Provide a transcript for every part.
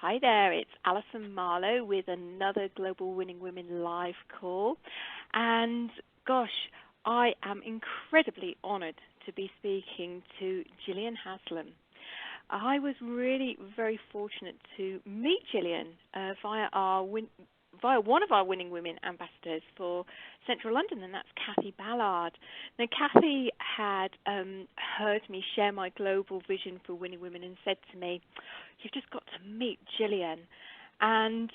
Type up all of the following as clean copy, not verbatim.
Hi there, it's Alison Marlowe with another Global Winning Women live call. And gosh, I am incredibly honored to be speaking to Jillian Haslam. I was really very fortunate to meet Jillian via one of our Winning Women ambassadors for Central London, and that's Kathy Ballard. Now, Kathy had heard me share my global vision for Winning Women and said to me, "You've just got to meet Jillian." And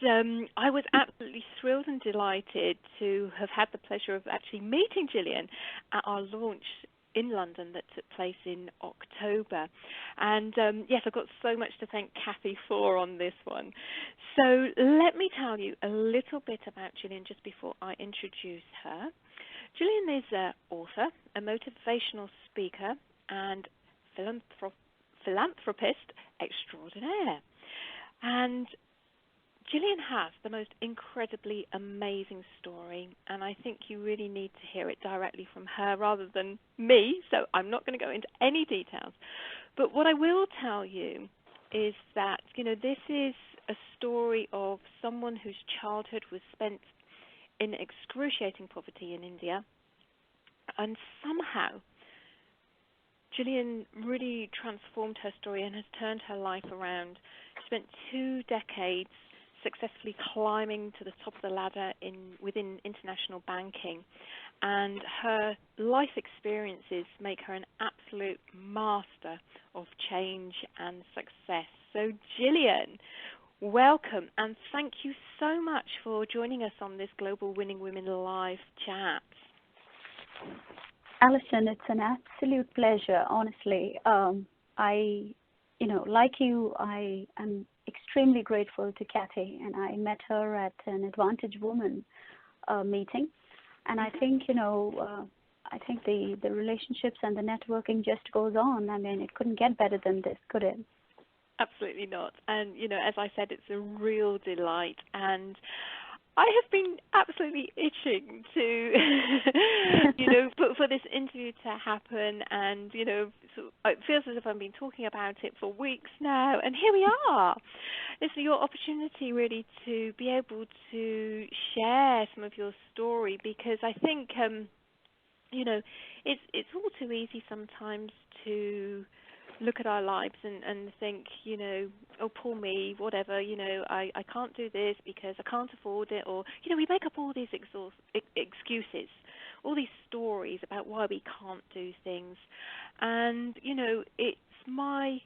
I was absolutely thrilled and delighted to have had the pleasure of actually meeting Jillian at our launch in London that took place in October. And yes, I've got so much to thank Kathy for on this one. So let me tell you a little bit about Jillian just before I introduce her. Jillian is an author, a motivational speaker, and philanthropist extraordinaire. And Jillian has the most incredibly amazing story, and I think you really need to hear it directly from her rather than me, so I'm not going to go into any details. But what I will tell you is that, this is a story of someone whose childhood was spent in excruciating poverty in India, and somehow Jillian really transformed her story and has turned her life around. She spent 2 decades successfully climbing to the top of the ladder within international banking, and her life experiences make her an absolute master of change and success. So Jillian, welcome, and thank you so much for joining us on this Global Winning Women live chat. Alison, it's an absolute pleasure, honestly. Like you, I am extremely grateful to Kathy, and I met her at an Advantage Woman meeting. And I think, the relationships and the networking just goes on. I mean, it couldn't get better than this, could it? Absolutely not. And, as I said, it's a real delight. And I have been absolutely itching to, for this interview to happen. And, it feels as if I've been talking about it for weeks now. And here we are. It's your opportunity really to be able to share some of your story, because I think, it's all too easy sometimes to look at our lives and think, oh, poor me, whatever, I can't do this because I can't afford it, or, we make up all these excuses, all these stories about why we can't do things. And, it's my,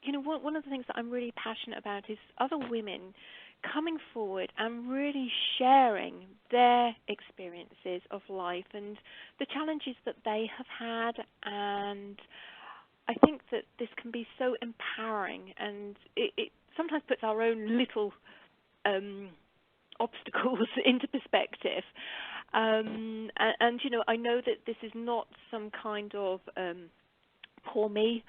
one of the things that I'm really passionate about is other women coming forward and really sharing their experiences of life and the challenges that they have had. And I think that this can be so empowering, and it sometimes puts our own little obstacles into perspective. And I know that this is not some kind of poor me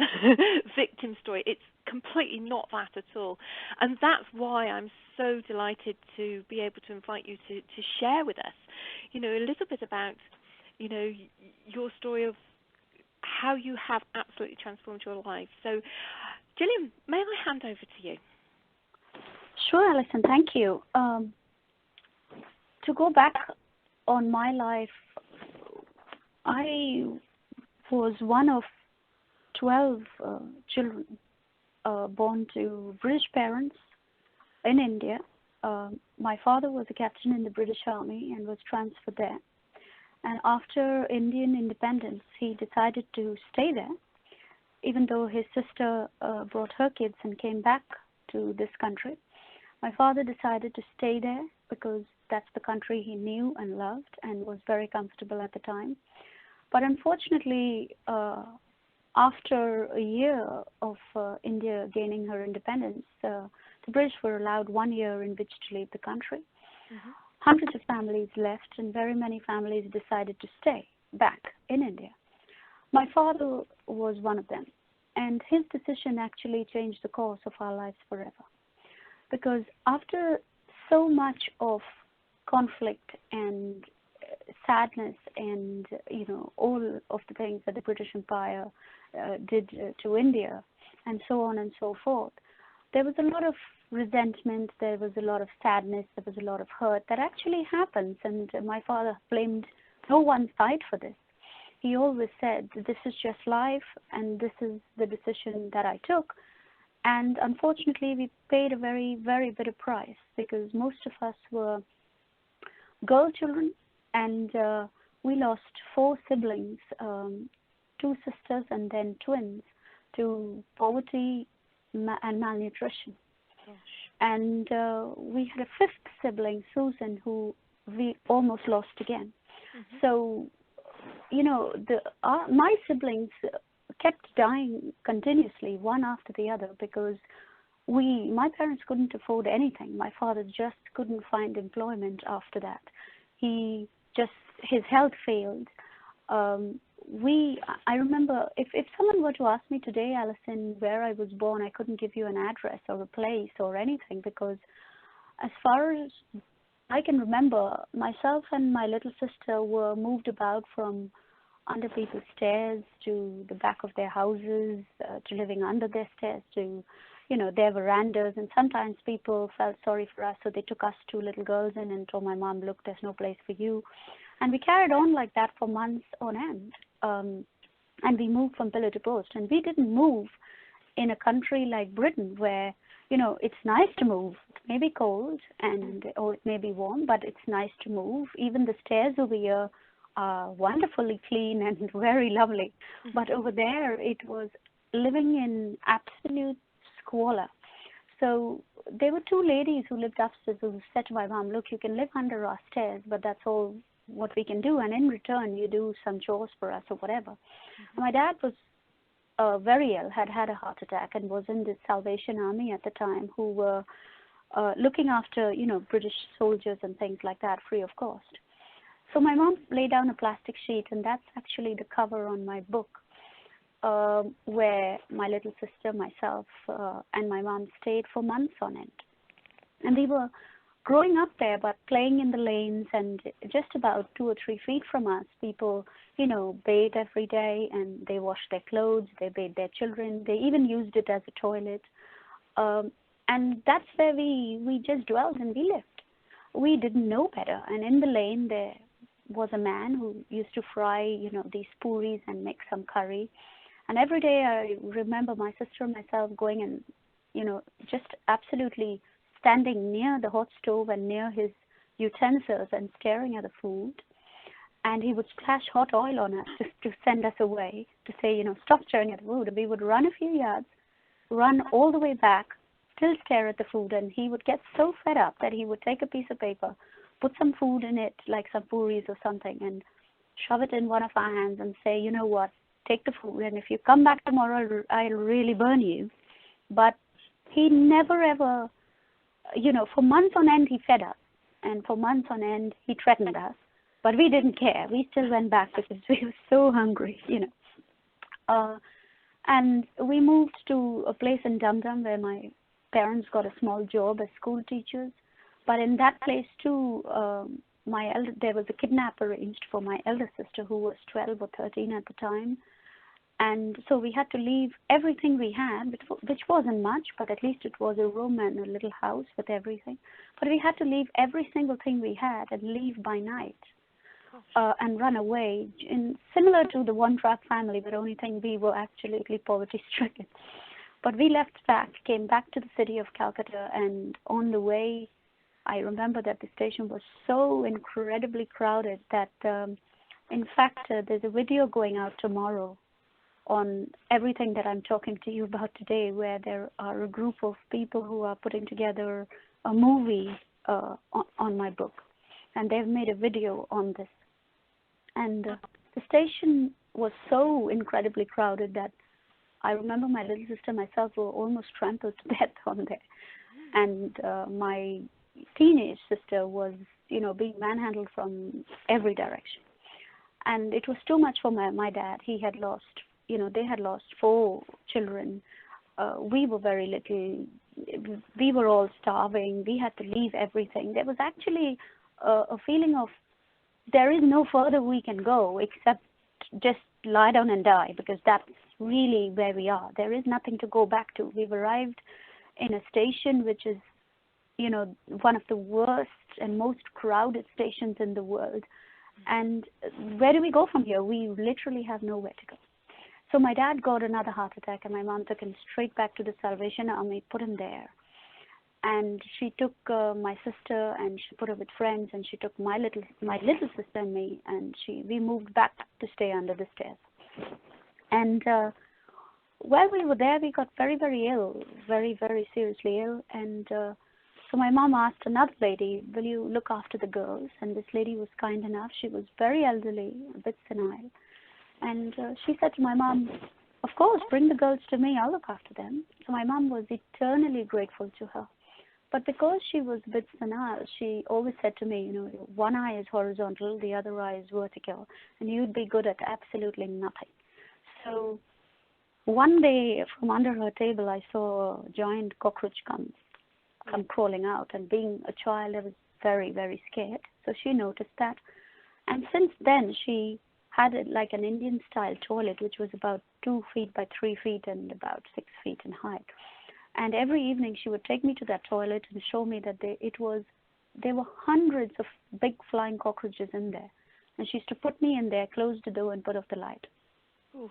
victim story. It's completely not that at all. And that's why I'm so delighted to be able to invite you to share with us, a little bit about, your story of how you have absolutely transformed your life. So, Jillian, may I hand over to you? Sure, Alison, thank you. To go back on my life, I was one of 12 children born to British parents in India. My father was a captain in the British Army and was transferred there. And after Indian independence, he decided to stay there, even though his sister brought her kids and came back to this country. My father decided to stay there because that's the country he knew and loved and was very comfortable at the time. But unfortunately, after a year of India gaining her independence, the British were allowed 1 year in which to leave the country. Mm-hmm. Hundreds of families left, and very many families decided to stay back in India. My father was one of them, and his decision actually changed the course of our lives forever. Because after so much of conflict and sadness and, all of the things that the British Empire did to India and so on and so forth, there was a lot of resentment, there was a lot of sadness, there was a lot of hurt that actually happens, and my father blamed no one side for this. He always said, this is just life, and this is the decision that I took. And unfortunately, we paid a very, very bitter price, because most of us were girl children, and we lost 4 siblings, 2 sisters and then twins, to poverty and malnutrition. Gosh. And we had a 5th sibling, Susan, who we almost lost again. Mm-hmm. So, you know, my siblings kept dying continuously, one after the other, because my parents couldn't afford anything. My father just couldn't find employment after that. His health failed. I remember, if someone were to ask me today, Alison, where I was born, I couldn't give you an address or a place or anything, because as far as I can remember, myself and my little sister were moved about from under people's stairs to the back of their houses, to living under their stairs, to, you know, their verandas. And sometimes people felt sorry for us, so they took us 2 little girls in and told my mom, look, there's no place for you. And we carried on like that for months on end. And we moved from pillar to post. And we didn't move in a country like Britain, where, you know, it's nice to move. It may be cold or it may be warm, but it's nice to move. Even the stairs over here are wonderfully clean and very lovely. But over there, it was living in absolute squalor. So there were 2 ladies who lived upstairs who said to my mom, look, you can live under our stairs, but that's all what we can do. And in return, you do some chores for us or whatever. My dad was very ill, had a heart attack, and was in the Salvation Army at the time, who were looking after, you know, British soldiers and things like that, free of cost. So my mom laid down a plastic sheet, and that's actually the cover on my book, where my little sister, myself, and my mom stayed for months on end. And we were growing up there, but playing in the lanes, and just about 2 or 3 feet from us, people, you know, bathed every day, and they washed their clothes, they bathed their children, they even used it as a toilet. And that's where we just dwelled and we lived. We didn't know better. And in the lane, there was a man who used to fry, you know, these puris and make some curry. And every day I remember my sister and myself going and, you know, just absolutely standing near the hot stove and near his utensils and staring at the food. And he would splash hot oil on us just to send us away, to say, you know, stop staring at the food. We would run a few yards, run all the way back, still stare at the food, and he would get so fed up that he would take a piece of paper, put some food in it, like some puris or something, and shove it in one of our hands and say, you know what, take the food, and if you come back tomorrow, I'll really burn you. But he never ever, you know, for months on end, he fed us, and for months on end, he threatened us. But we didn't care. We still went back because we were so hungry, you know. And we moved to a place in Dum Dum where my parents got a small job as school teachers. But in that place too, there was a kidnap arranged for my elder sister, who was 12 or 13 at the time. And so we had to leave everything we had, which wasn't much, but at least it was a room and a little house with everything. But we had to leave every single thing we had and leave by night. And run away, similar to the one-track family, but only thing we were absolutely poverty-stricken. But we left back, came back to the city of Calcutta, and on the way, I remember that the station was so incredibly crowded that, in fact, there's a video going out tomorrow on everything that I'm talking to you about today, where there are a group of people who are putting together a movie on my book. And they've made a video on this. And the station was so incredibly crowded that I remember my little sister and myself were almost trampled to death on there. And my teenage sister was, you know, being manhandled from every direction. And it was too much for my dad. He had lost, you know, they had lost 4 children. We were very little. We were all starving. We had to leave everything. There was actually a feeling of there is no further we can go except just lie down and die, because that's really where we are. There is nothing to go back to. We've arrived in a station which is, one of the worst and most crowded stations in the world. And where do we go from here? We literally have nowhere to go. So my dad got another heart attack, and my mom took him straight back to the Salvation Army, put him there. And she took my sister, and she put her with friends, and she took my little sister and me, and we moved back to stay under the stairs. And while we were there, we got very, very ill, very, very seriously ill. And so my mom asked another lady, will you look after the girls? And this lady was kind enough. She was very elderly, a bit senile. And she said to my mom, of course, bring the girls to me. I'll look after them. So my mom was eternally grateful to her. But because she was a bit senile, she always said to me, one eye is horizontal, the other eye is vertical, and you'd be good at absolutely nothing. So one day, from under her table, I saw a giant cockroach come crawling out. And being a child, I was very, very scared. So she noticed that. And since then, she had like an Indian-style toilet, which was about 2 feet by 3 feet and about 6 feet in height. And every evening, she would take me to that toilet and show me that there were hundreds of big flying cockroaches in there. And she used to put me in there, close the door, and put off the light. Ooh.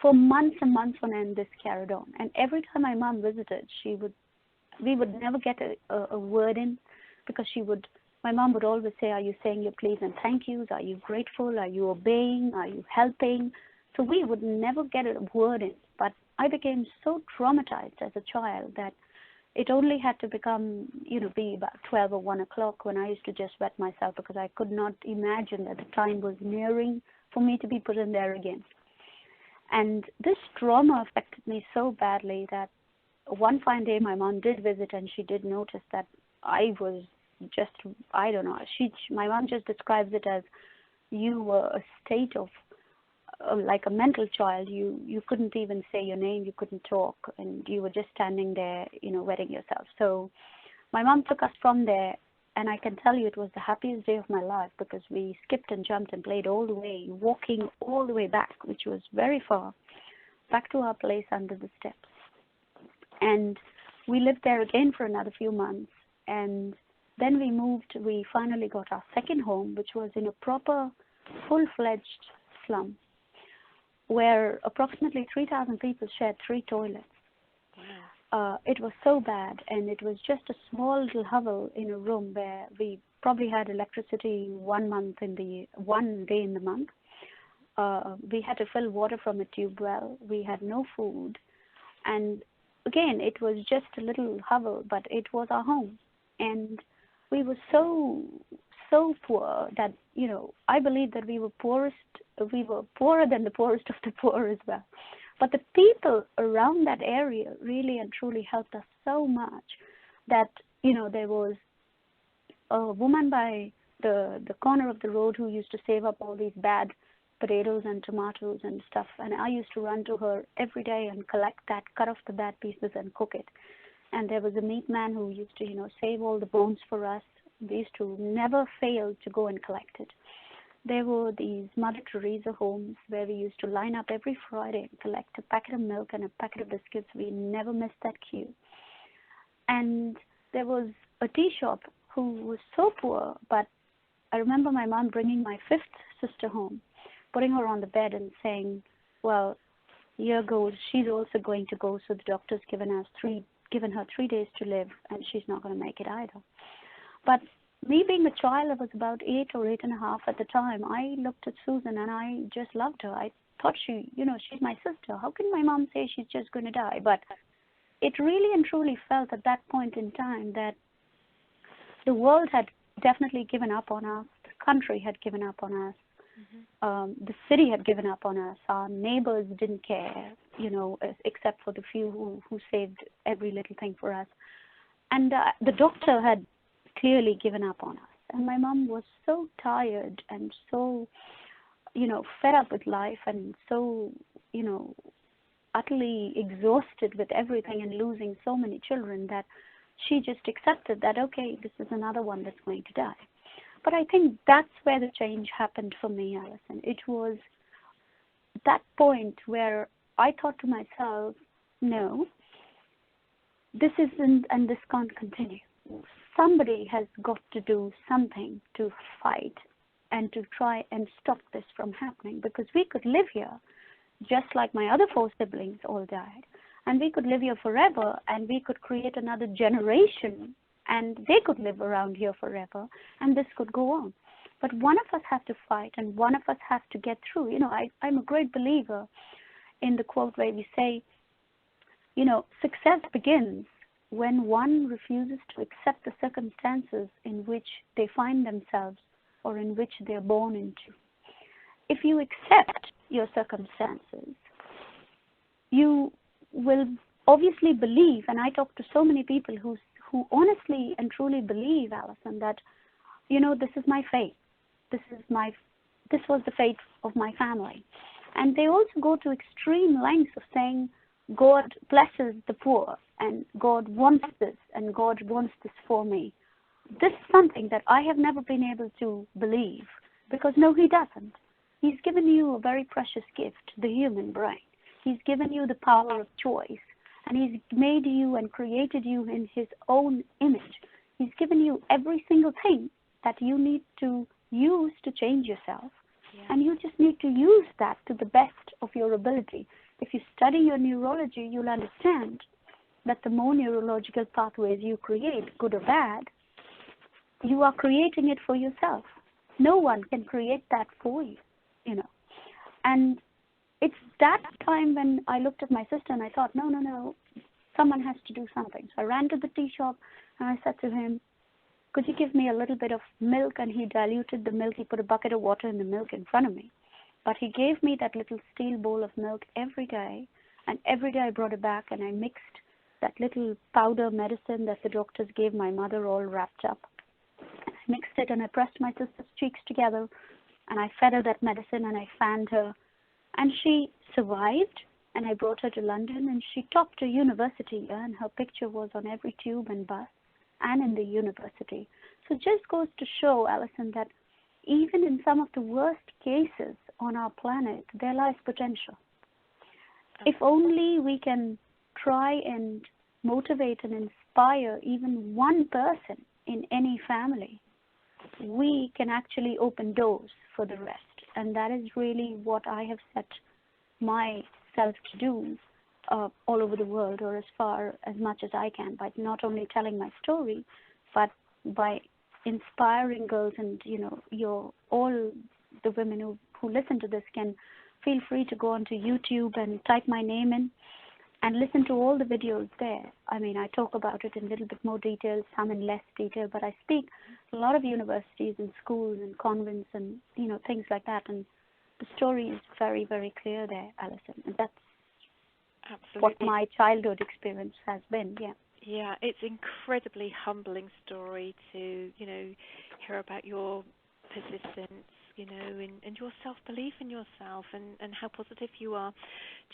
For months and months on end, this carried on. And every time my mom visited, we would never get a word in, because my mom would always say, are you saying your please and thank yous? Are you grateful? Are you obeying? Are you helping? So we would never get a word in. But I became so traumatized as a child that it only had to become, be about 12 or 1 o'clock when I used to just wet myself, because I could not imagine that the time was nearing for me to be put in there again. And this trauma affected me so badly that one fine day my mom did visit, and she did notice that I was just, I don't know, my mom just describes it as you were a state of, like a mental child. You couldn't even say your name, you couldn't talk, and you were just standing there, wetting yourself. So my mom took us from there, and I can tell you it was the happiest day of my life, because we skipped and jumped and played all the way, walking all the way back, which was very far, back to our place under the steps. And we lived there again for another few months, and then we finally got our second home, which was in a proper, full-fledged slum, where approximately 3,000 people shared 3 toilets. Wow. It was so bad, and it was just a small little hovel in a room where we probably had electricity 1 day in the month. We had to fill water from a tube well. We had no food, and again, it was just a little hovel, but it was our home. And we were so poor that, I believe that we were poorer than the poorest of the poor as well. But the people around that area really and truly helped us so much that, there was a woman by the corner of the road who used to save up all these bad potatoes and tomatoes and stuff, and I used to run to her every day and collect that, cut off the bad pieces and cook it. And there was a meat man who used to, save all the bones for us. We used to never fail to go and collect it. There were these Mother Teresa homes where we used to line up every Friday and collect a packet of milk and a packet of biscuits. We never missed that queue. And there was a tea shop who was so poor, but I remember my mom bringing my 5th sister home, putting her on the bed and saying, well, here goes, she's also going to go, so the doctor's given her 3 days to live, and she's not going to make it either. But me being a child, I was about 8 or 8.5 at the time, I looked at Susan and I just loved her. I thought she's my sister. How can my mom say she's just going to die? But it really and truly felt at that point in time that the world had definitely given up on us, the country had given up on us. Mm-hmm. The city had given up on us. Our neighbors didn't care, except for the few who saved every little thing for us. And the doctor had clearly given up on us. And my mom was so tired and so, fed up with life and so, utterly exhausted with everything and losing so many children that she just accepted that, okay, this is another one that's going to die. But I think that's where the change happened for me, Alison. It was that point where I thought to myself, no, this isn't, and this can't continue. Somebody has got to do something to fight and to try and stop this from happening, because we could live here just like my other four siblings all died, and we could live here forever, and we could create another generation, and they could live around here forever, and this could go on. But one of us has to fight, and one of us has to get through. You know, I'm a great believer in the quote where we say, you know, success begins when one refuses to accept the circumstances in which they find themselves or in which they're born into. If you accept your circumstances, you will obviously believe, and I talk to so many people who honestly and truly believe, Alison, that, you know, this is my fate. This was the fate of my family. And they also go to extreme lengths of saying, God blesses the poor, and God wants this, and God wants this for me. This is something that I have never been able to believe, because no, He doesn't. He's given you a very precious gift, the human brain. He's given you the power of choice, and He's made you and created you in His own image. He's given you every single thing that you need to use to change yourself, and you just need to use that to the best of your ability. If you study your neurology, you'll understand that the more neurological pathways you create, good or bad, you are creating it for yourself. No one can create that for you, you know. And it's that time when I looked at my sister and I thought, no, someone has to do something. So I ran to the tea shop and I said to him, could you give me a little bit of milk? And he diluted the milk. He put a bucket of water in the milk in front of me. But he gave me that little steel bowl of milk every day, and every day I brought it back and I mixed that little powder medicine that the doctors gave my mother, all wrapped up. I mixed it and I pressed my sister's cheeks together and I fed her that medicine and I fanned her, and she survived, and I brought her to London and she topped a university, and her picture was on every tube and bus and in the university. So it just goes to show, Alison, that even in some of the worst cases on our planet, there lies potential. If only we can try and motivate and inspire even one person in any family, we can actually open doors for the rest. And that is really what I have set myself to do all over the world, or as much as I can, by not only telling my story, but by inspiring girls. And you know, all the women who listen to this can feel free to go onto YouTube and type my name in and listen to all the videos there. I mean, I talk about it in a little bit more detail, some in less detail, but I speak a lot of universities and schools and convents and, you know, things like that. And the story is very, very clear there, Alison. And that's what my childhood experience has been, Yeah, it's incredibly humbling story to, you know, hear about your persistence, you know, and your self-belief in yourself and how positive you are.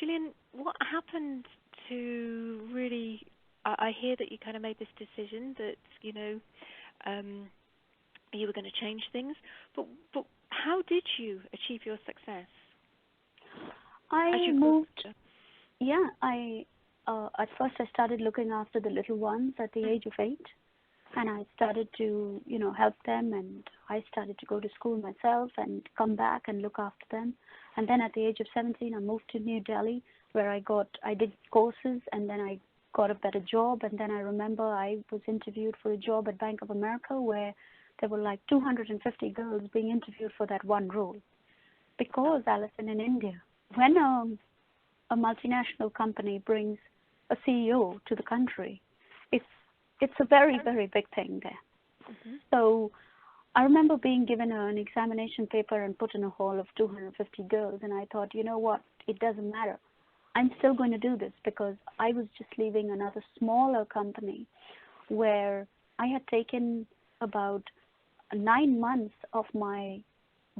Jillian, what happened to really, I hear that you kind of made this decision that, you know, you were going to change things, but how did you achieve your success? At first I started looking after the little ones at the age of 8, and I started to, you know, help them, and I started to go to school myself and come back and look after them. And then at the age of 17, I moved to New Delhi, where I did courses, and then I got a better job. And then I remember I was interviewed for a job at Bank of America, where there were like 250 girls being interviewed for that one role. Because, Alison, in India, when a multinational company brings a CEO to the country, it's a very, very big thing there. Mm-hmm. So I remember being given an examination paper and put in a hall of 250 girls, and I thought, you know what, it doesn't matter. I'm still going to do this, because I was just leaving another smaller company where I had taken about 9 months of my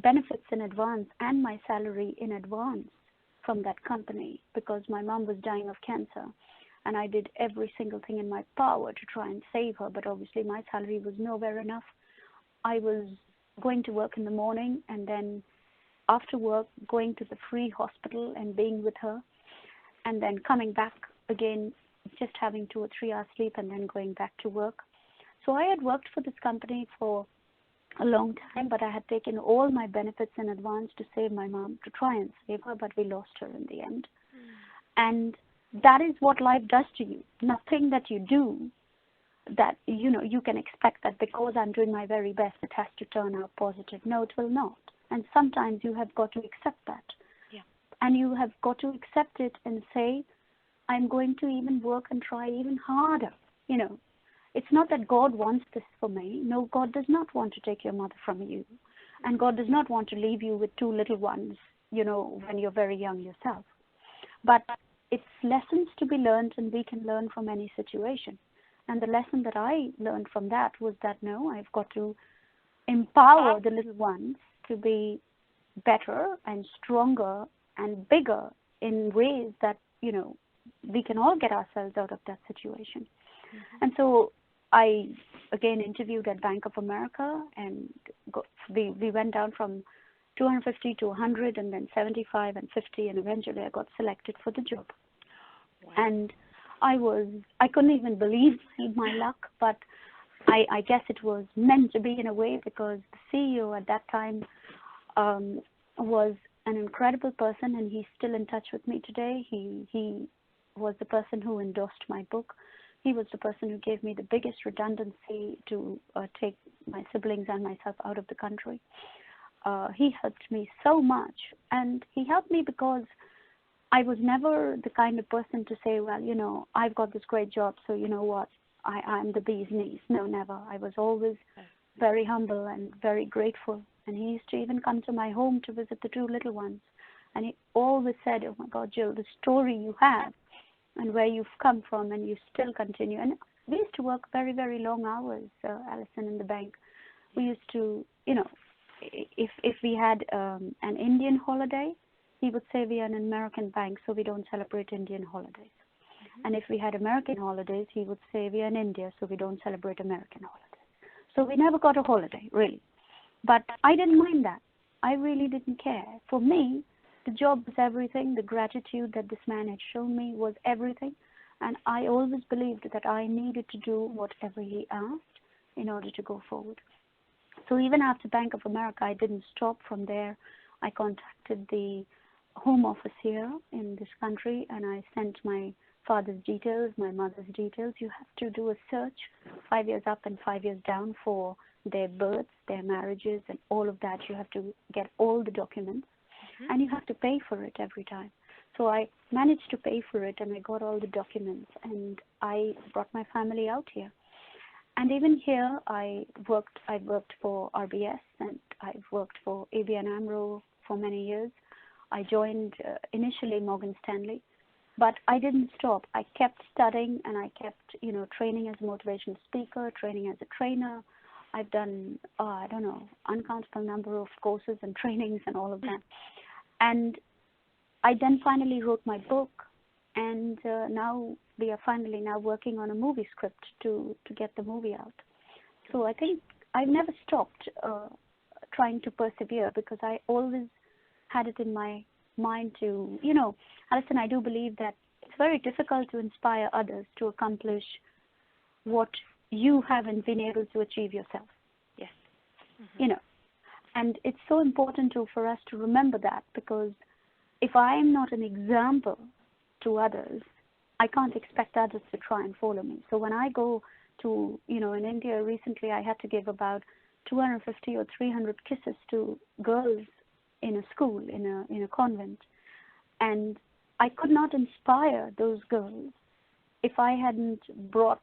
benefits in advance and my salary in advance from that company, because my mom was dying of cancer, and I did every single thing in my power to try and save her, but obviously my salary was nowhere enough. I was going to work in the morning, and then after work going to the free hospital and being with her, and then coming back again just having 2 or 3 hours sleep and then going back to work. So I had worked for this company for a long time, but I had taken all my benefits in advance to save my mom, to try and save her, but we lost her in the end. And that is what life does to you. Nothing that you do that, you can expect that because I'm doing my very best, it has to turn out positive. No, it will not. And sometimes you have got to accept that. Yeah. And you have got to accept it and say, I'm going to even work and try even harder. It's not that God wants this for me. No, God does not want to take your mother from you. And God does not want to leave you with 2 little ones, when you're very young yourself. But it's lessons to be learned, and we can learn from any situation. And the lesson that I learned from that was that, no, I've got to empower the little ones to be better and stronger and bigger in ways that, we can all get ourselves out of that situation. And so I, again, interviewed at Bank of America, and we went down from 250 to 100 and then 75 and 50, and eventually I got selected for the job. Wow. And I couldn't even believe my luck, but I guess it was meant to be in a way, because the CEO at that time was an incredible person, and he's still in touch with me today. He was the person who endorsed my book. He was the person who gave me the biggest redundancy to take my siblings and myself out of the country. He helped me so much, and he helped me because I was never the kind of person to say, well, I've got this great job, so you know what, I'm the bee's knees. No, never. I was always very humble and very grateful. And he used to even come to my home to visit the 2 little ones. And he always said, oh my God, Jill, the story you have and where you've come from, and you still continue. And we used to work very, very long hours, Alison, in the bank. We used to, if we had an Indian holiday, he would say we are an American bank, so we don't celebrate Indian holidays. And if we had American holidays, he would say we are in India, so we don't celebrate American holidays. So we never got a holiday, really. But I didn't mind that. I really didn't care. For me, the job was everything. The gratitude that this man had shown me was everything. And I always believed that I needed to do whatever he asked in order to go forward. So even after Bank of America, I didn't stop from there. I contacted the home office here in this country, and I sent my father's details, my mother's details. You have to do a search 5 years up and 5 years down for their births, their marriages, and all of that. You have to get all the documents, and you have to pay for it every time. So I managed to pay for it, and I got all the documents, and I brought my family out here. And even here, I worked for RBS, and I've worked for ABN AMRO for many years. I joined initially Morgan Stanley, but I didn't stop. I kept studying, and I kept, training as a motivational speaker, training as a trainer. I've done, uncountable number of courses and trainings and all of that. And I then finally wrote my book, and now we are finally now working on a movie script to get the movie out. So I think I've never stopped trying to persevere, because I always had it in my mind to, Alison, I do believe that it's very difficult to inspire others to accomplish what you haven't been able to achieve yourself. Yes. And it's so important for us to remember that, because if I am not an example to others, I can't expect others to try and follow me. So when I go to, in India recently, I had to give about 250 or 300 kisses to girls in a school, in a convent. And I could not inspire those girls if I hadn't brought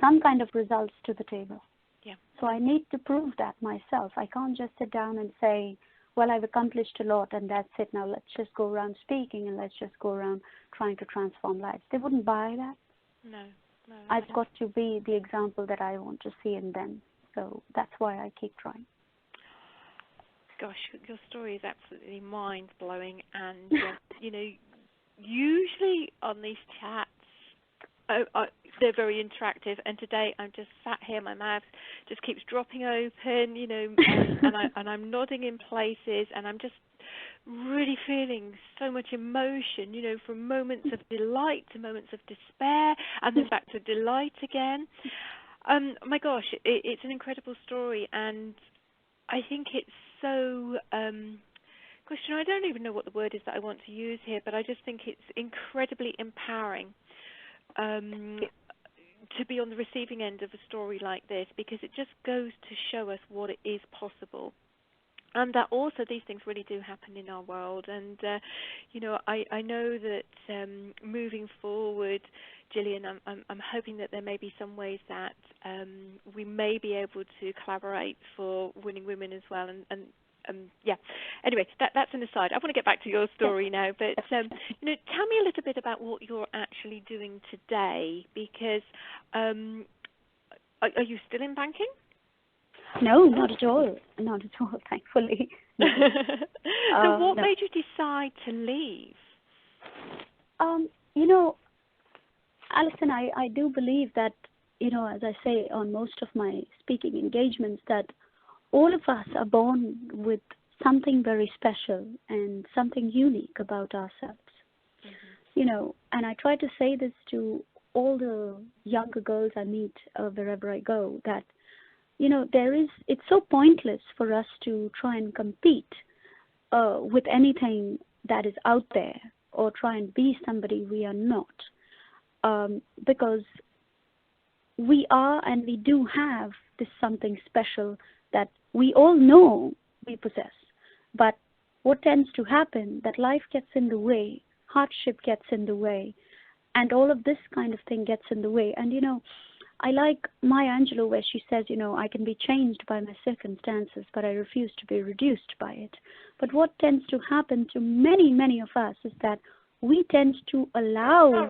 some kind of results to the table. Yeah. So I need to prove that myself. I can't just sit down and say, well, I've accomplished a lot and that's it. Now let's just go around speaking and let's just go around trying to transform lives. They wouldn't buy that. No. I've got to be the example that I want to see in them. So that's why I keep trying. Gosh, your story is absolutely mind-blowing, and usually on these chats, they're very interactive, and today I'm just sat here, my mouth just keeps dropping open, and I'm nodding in places, and I'm just really feeling so much emotion, from moments of delight to moments of despair, and then back to delight again. My gosh, it's an incredible story, and I think it's so. Question, I don't even know what the word is that I want to use here, but I just think it's incredibly empowering to be on the receiving end of a story like this, because it just goes to show us what it is possible. And that also these things really do happen in our world. And, I know that moving forward, Jillian, I'm hoping that there may be some ways that we may be able to collaborate for Winning Women as well. Yeah. Anyway, that's an aside. I want to get back to your story now, but tell me a little bit about what you're actually doing today, because are you still in banking? No, not at all. Not at all, thankfully. No. So what No. made you decide to leave? Alison, I do believe that, as I say on most of my speaking engagements, that all of us are born with something very special and something unique about ourselves. Mm-hmm. And I try to say this to all the younger girls I meet wherever I go, that it's so pointless for us to try and compete with anything that is out there, or try and be somebody we are not, because we are and we do have this something special that we all know we possess. But what tends to happen, that life gets in the way, hardship gets in the way, and all of this kind of thing gets in the way. And I like Maya Angelou, where she says, I can be changed by my circumstances, but I refuse to be reduced by it. But what tends to happen to many, many of us is that we tend to allow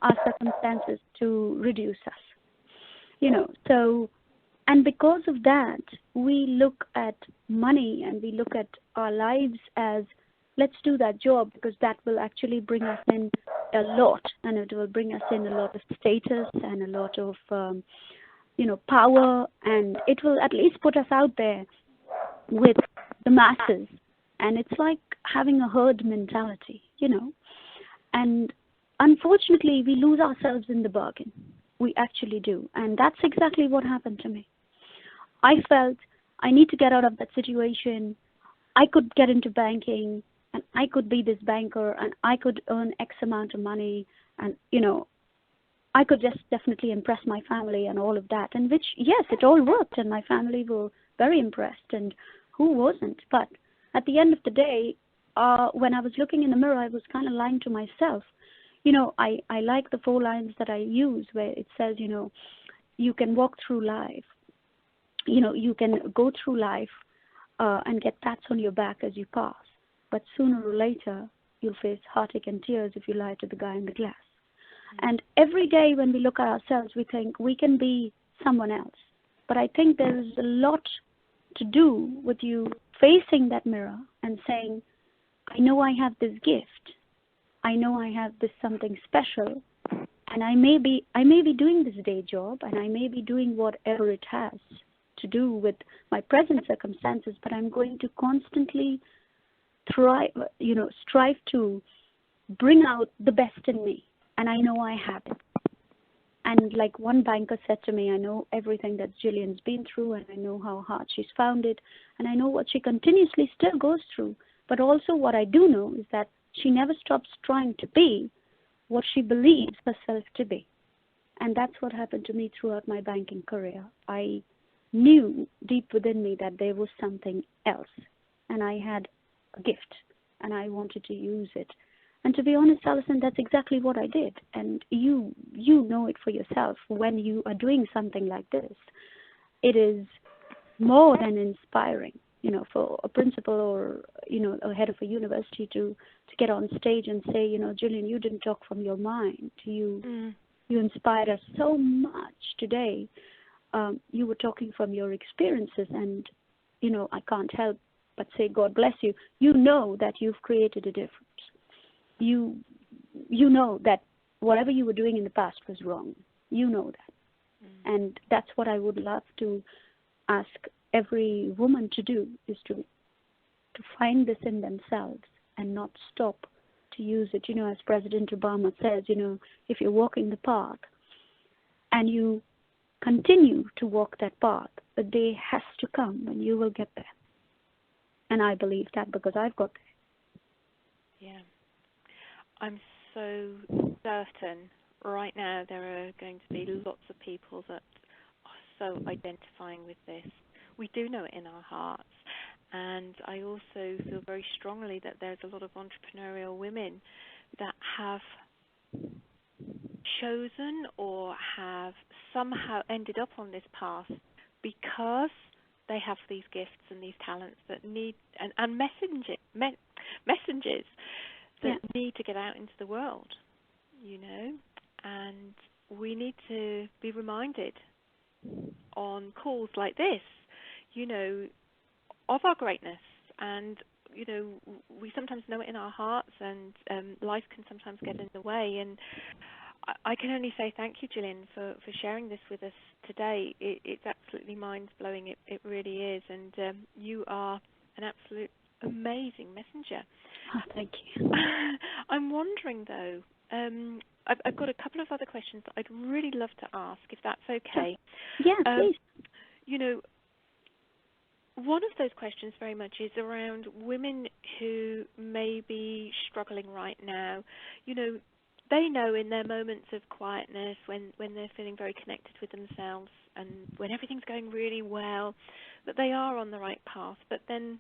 our circumstances to reduce us. And because of that, we look at money and we look at our lives as, let's do that job because that will actually bring us in a lot, and it will bring us in a lot of status and a lot of, power, and it will at least put us out there with the masses. And it's like having a herd mentality, And unfortunately, we lose ourselves in the bargain. We actually do. And that's exactly what happened to me. I felt I need to get out of that situation. I could get into banking, and I could be this banker, and I could earn X amount of money, and, I could just definitely impress my family and all of that. And which, yes, it all worked, and my family were very impressed, and who wasn't? But at the end of the day, when I was looking in the mirror, I was kind of lying to myself. I like the 4 lines that I use where it says, you can walk through life. You can go through life and get pats on your back as you pass. But sooner or later, you'll face heartache and tears if you lie to the guy in the glass. Mm-hmm. And every day when we look at ourselves, we think we can be someone else. But I think there is a lot to do with you facing that mirror and saying, I know I have this gift. I know I have this something special. And I may be doing this day job, and I may be doing whatever it has to do with my present circumstances, but I'm going to constantly strive to bring out the best in me. And I know I have it. And like one banker said to me, I know everything that Jillian's been through, and I know how hard she's found it, and I know what she continuously still goes through. But also what I do know is that she never stops trying to be what she believes herself to be. And that's what happened to me throughout my banking career. I knew deep within me that there was something else, and I had a gift, and I wanted to use it. And to be honest, Alison, that's exactly what I did. And you know it for yourself. When you are doing something like this, it is more than inspiring, for a principal or, a head of a university to get on stage and say, Jillian, you didn't talk from your mind. You inspired us so much today. You were talking from your experiences, and, I can't help but say, God bless you. You know that you've created a difference. You know that whatever you were doing in the past was wrong. You know that. And that's what I would love to ask every woman to do, is to to find this in themselves and not stop to use it. As President Obama says, if you're walking the path and you continue to walk that path, a day has to come when you will get there. And I believe that because I've got there. Yeah. I'm so certain right now there are going to be lots of people that are so identifying with this. We do know it in our hearts. And I also feel very strongly that there's a lot of entrepreneurial women that have chosen or have somehow ended up on this path because they have these gifts and these talents that need, and messengers that need to get out into the world, and we need to be reminded on calls like this, of our greatness. And we sometimes know it in our hearts, and life can sometimes get in the way. And I can only say thank you, Jillian, for sharing this with us today. It's absolutely mind-blowing. It really is. And you are an absolute amazing messenger. Oh, thank you. I'm wondering, though, I've got a couple of other questions that I'd really love to ask, if that's okay. Yeah, please. One of those questions very much is around women who may be struggling right now. They know in their moments of quietness, when they're feeling very connected with themselves and when everything's going really well, that they are on the right path. But then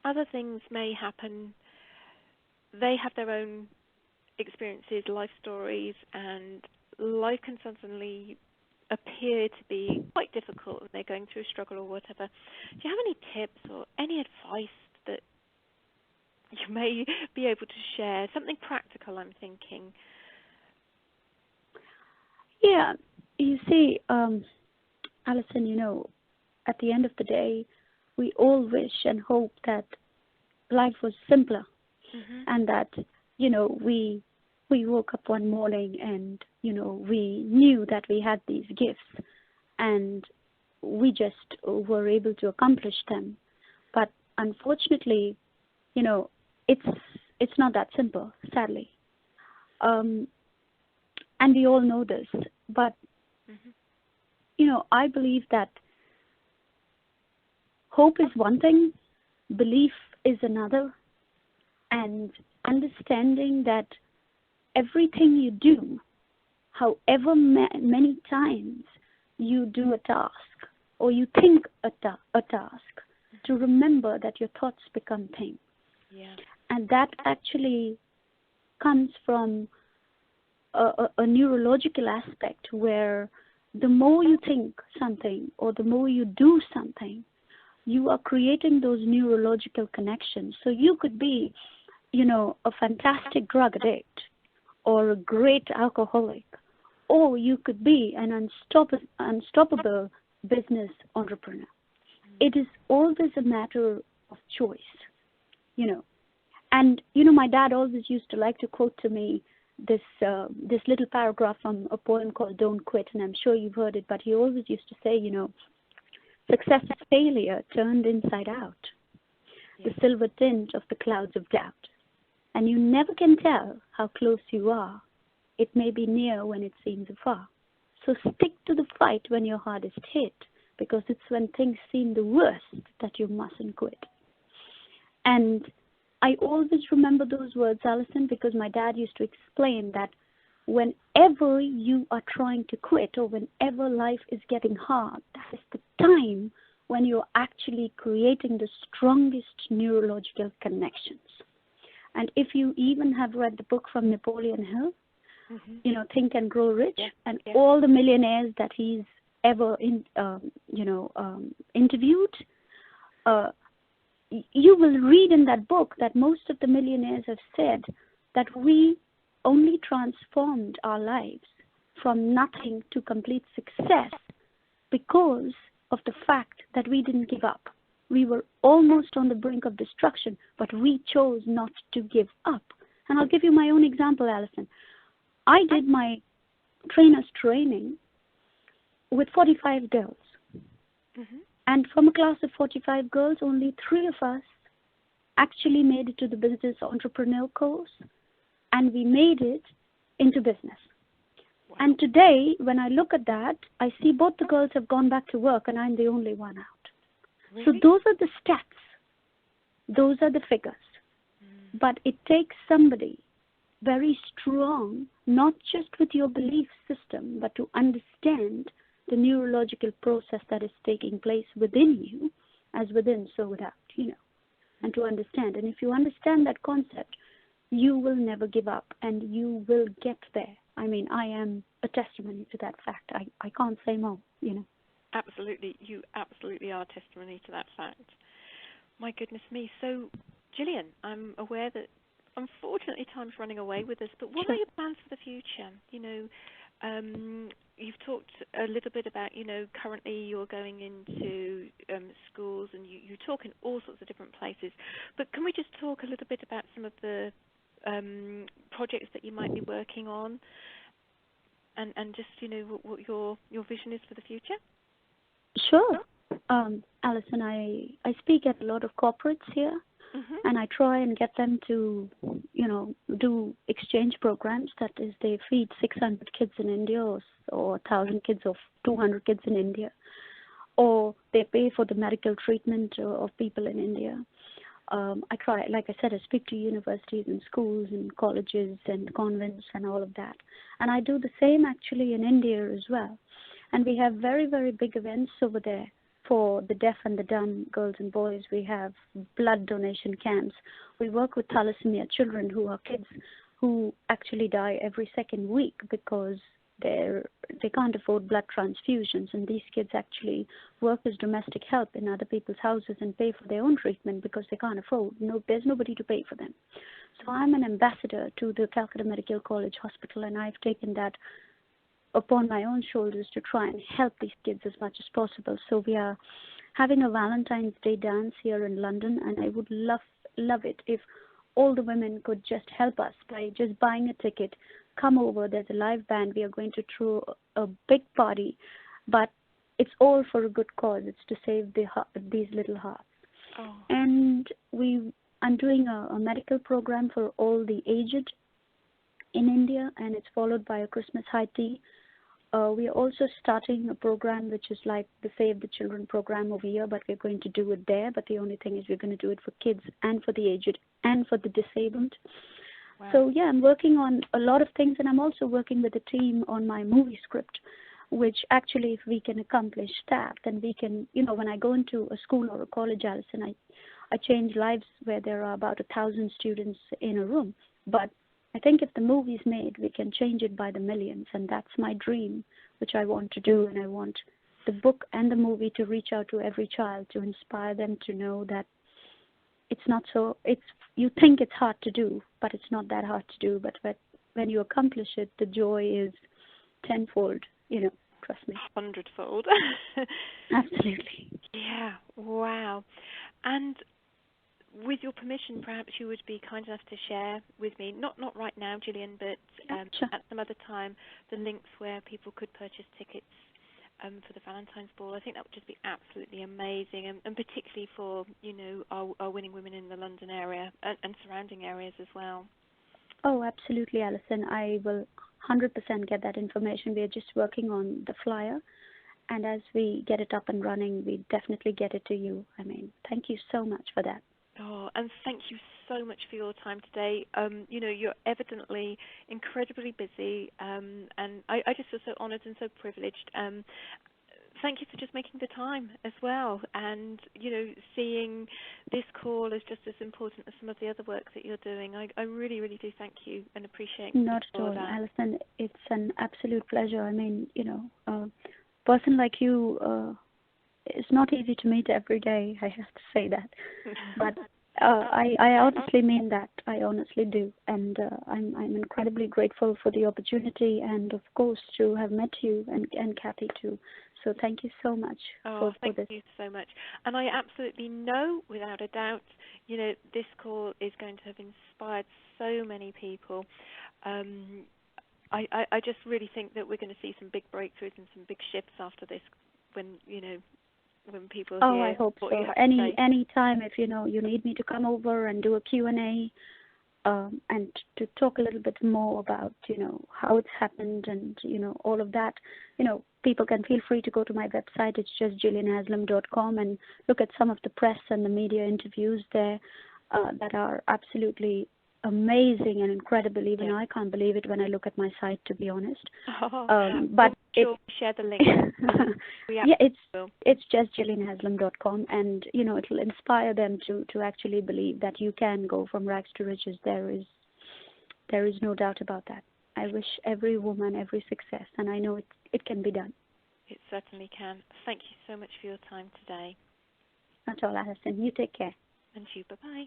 other things may happen. They have their own experiences, life stories, and life can suddenly appear to be quite difficult and they're going through a struggle or whatever. Do you have any tips or any advice that you may be able to share? Something practical, I'm thinking. Yeah, you see, Alison, at the end of the day, we all wish and hope that life was simpler, and that, we woke up one morning and, we knew that we had these gifts and we just were able to accomplish them. But unfortunately, it's not that simple, sadly. And we all know this. But, I believe that hope is one thing, belief is another, and understanding that everything you do, however many times you do a task or you think a task, to remember that your thoughts become things. Yeah. And that actually comes from a neurological aspect where the more you think something or the more you do something, you are creating those neurological connections. So you could be, a fantastic drug addict or a great alcoholic, or you could be an unstoppable business entrepreneur. It is always a matter of choice, And, my dad always used to like to quote to me this little paragraph from a poem called Don't Quit, and I'm sure you've heard it, but he always used to say, success is failure turned inside out, the silver tint of the clouds of doubt. And you never can tell how close you are. It may be near when it seems afar. So stick to the fight when your hardest hit, because it's when things seem the worst that you mustn't quit. And I always remember those words, Alison, because my dad used to explain that whenever you are trying to quit or whenever life is getting hard, that is the time when you're actually creating the strongest neurological connections. And if you even have read the book from Napoleon Hill, Think and Grow Rich, all the millionaires that he's ever interviewed, you will read in that book that most of the millionaires have said that we only transformed our lives from nothing to complete success because of the fact that we didn't give up. We were almost on the brink of destruction, but we chose not to give up. And I'll give you my own example, Alison. I did my trainer's training with 45 girls. And from a class of 45 girls, only 3 of us actually made it to the business entrepreneur course, and we made it into business. Wow. And today, when I look at that, I see both the girls have gone back to work and I'm the only one out. Really? So those are the stats. Those are the figures. But it takes somebody very strong, not just with your belief system, but to understand the neurological process that is taking place within you, as within, so without, and to understand. And if you understand that concept, you will never give up and you will get there. I mean, I am a testimony to that fact. I can't say more, Absolutely. You absolutely are testimony to that fact. My goodness me. So, Jillian, I'm aware that unfortunately time's running away with us, but what are your plans for the future? You've talked a little bit about, currently you're going into schools and you talk in all sorts of different places, but can we just talk a little bit about some of the projects that you might be working on and just, what your vision is for the future? Sure. Alison, I speak at a lot of corporates here, and I try and get them to, do exchange programs. That is, they feed 600 kids in India or 1,000 kids or 200 kids in India, or they pay for the medical treatment of people in India. I try, like I said, I speak to universities and schools and colleges and convents and all of that. And I do the same actually in India as well. And we have very, very big events over there for the deaf and the dumb girls and boys. We have blood donation camps. We work with thalassemia children who are kids who actually die every second week because they can't afford blood transfusions, and these kids actually work as domestic help in other people's houses and pay for their own treatment because they can't afford. There's nobody to pay for them. So I'm an ambassador to the Calcutta Medical College Hospital, and I've taken that upon my own shoulders to try and help these kids as much as possible. So we are having a Valentine's Day dance here in London, and I would love it if all the women could just help us by just buying a ticket, come over. There's a live band. We are going to throw a big party, but it's all for a good cause. It's to save these little hearts. Oh. And I'm doing a medical program for all the aged in India, and it's followed by a Christmas high tea. We are also starting a program which is like the Save the Children program over here, but we're going to do it there. But the only thing is we're going to do it for kids and for the aged and for the disabled. Wow. So, yeah, I'm working on a lot of things, and I'm also working with a team on my movie script, which actually if we can accomplish that, then we can, when I go into a school or a college, Alison, I change lives where there are about 1,000 students in a room. But I think if the movie's made, we can change it by the millions, and that's my dream, which I want to do, and I want the book and the movie to reach out to every child, to inspire them to know that it's not so, you think it's hard to do, but it's not that hard to do, but when you accomplish it, the joy is tenfold, trust me. 100-fold. Absolutely. Yeah, wow. And with your permission, perhaps you would be kind enough to share with me, not right now, Jillian, but sure. at some other time, the links where people could purchase tickets for the Valentine's Ball. I think that would just be absolutely amazing, and particularly for, our winning women in the London area and surrounding areas as well. Oh, absolutely, Alison. I will 100% get that information. We are just working on the flyer, and as we get it up and running, we definitely get it to you. I mean, thank you so much for that. Oh, and thank you so much for your time today. You're evidently incredibly busy, and I just feel so honoured and so privileged. Thank you for just making the time as well, and seeing this call as just as important as some of the other work that you're doing. I really, really do thank you and appreciate. Not at all, Alison. It's an absolute pleasure. I mean, a person like you. It's not easy to meet every day, I have to say that. But I honestly mean that. I honestly do. And I'm incredibly grateful for the opportunity and, of course, to have met you and Kathy, too. So thank you so much for this. Thank you so much. And I absolutely know, without a doubt, this call is going to have inspired so many people. I just really think that we're going to see some big breakthroughs and some big shifts after this when, when people Oh, I hear hope what so. you have to say. Any time, if you know you need me to come over and do a Q&A, and to talk a little bit more about, how it's happened and, all of that, people can feel free to go to my website. It's just jillianhaslam.com and look at some of the press and the media interviews there that are absolutely amazing and incredible. Even I can't believe it when I look at my site, to be honest. But we'll share the link. Yeah, it's just jillianhaslam.com, and it'll inspire them to actually believe that you can go from rags to riches. There is no doubt about that. I wish every woman every success, and I know it can be done. It certainly can. Thank you so much for your time today. That's all, Alison. You take care. And you. Bye-bye.